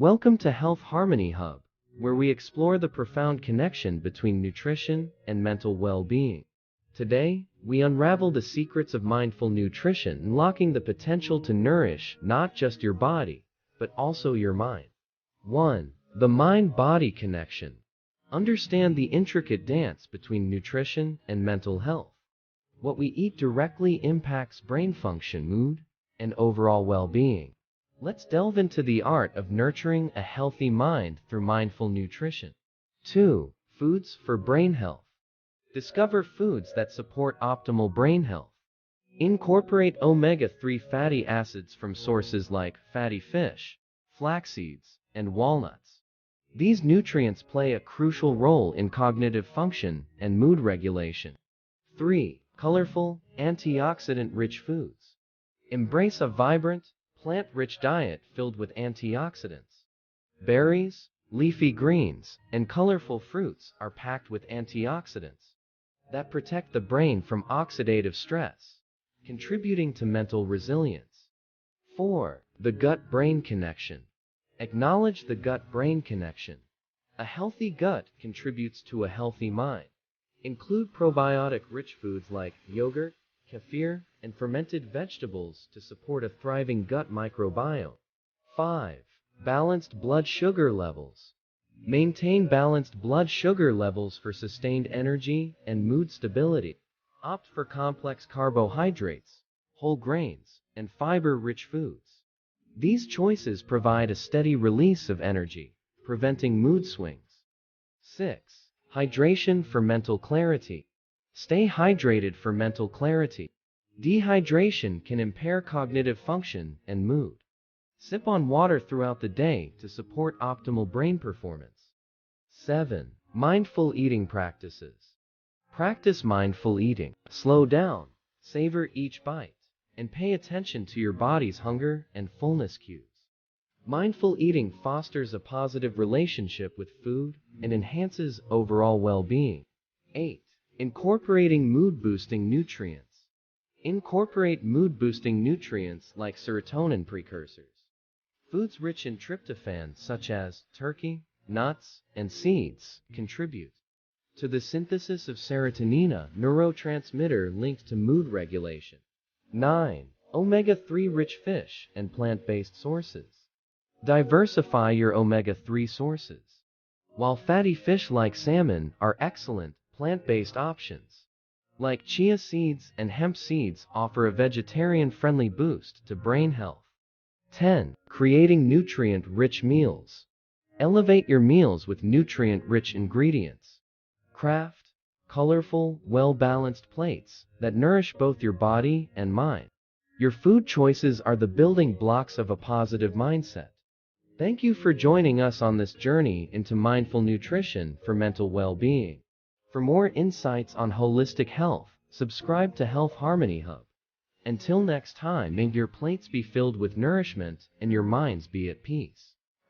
Welcome to Health Harmony Hub, where we explore the profound connection between nutrition and mental well-being. Today, we unravel the secrets of mindful nutrition, unlocking the potential to nourish not just your body, but also your mind. 1. The mind-body connection. Understand the intricate dance between nutrition and mental health. What we eat directly impacts brain function, mood, and overall well-being. Let's delve into the art of nurturing a healthy mind through mindful nutrition. 2. Foods for brain health. Discover foods that support optimal brain health. Incorporate omega-3 fatty acids from sources like fatty fish, flax seeds, and walnuts. These nutrients play a crucial role in cognitive function and mood regulation. 3. Colorful, antioxidant-rich foods. Embrace a vibrant, plant-rich diet filled with antioxidants. Berries, leafy greens, and colorful fruits are packed with antioxidants that protect the brain from oxidative stress, contributing to mental resilience. 4. The gut-brain connection. Acknowledge the gut-brain connection. A healthy gut contributes to a healthy mind. Include probiotic-rich foods like yogurt, kefir, and fermented vegetables to support a thriving gut microbiome. 5. Balanced blood sugar levels. Maintain balanced blood sugar levels for sustained energy and mood stability. Opt for complex carbohydrates, whole grains, and fiber-rich foods. These choices provide a steady release of energy, preventing mood swings. 6. Hydration for mental clarity. Stay hydrated for mental clarity. Dehydration can impair cognitive function and mood. Sip on water throughout the day to support optimal brain performance. 7. Mindful eating practices. Practice mindful eating. Slow down, savor each bite, and pay attention to your body's hunger and fullness cues. Mindful eating fosters a positive relationship with food and enhances overall well-being. 8. Incorporating mood-boosting nutrients. Incorporate mood-boosting nutrients like serotonin precursors. Foods rich in tryptophan, such as turkey, nuts, and seeds, contribute to the synthesis of serotonin, a neurotransmitter linked to mood regulation. 9. Omega-3 rich fish and plant-based sources. Diversify your omega-3 sources. While fatty fish like salmon are excellent, plant-based options like chia seeds and hemp seeds offer a vegetarian-friendly boost to brain health. 10. Creating nutrient-rich meals. Elevate your meals with nutrient-rich ingredients. Craft colorful, well-balanced plates that nourish both your body and mind. Your food choices are the building blocks of a positive mindset. Thank you for joining us on this journey into mindful nutrition for mental well-being. For more insights on holistic health, subscribe to Health Harmony Hub. Until next time, may your plates be filled with nourishment and your minds be at peace.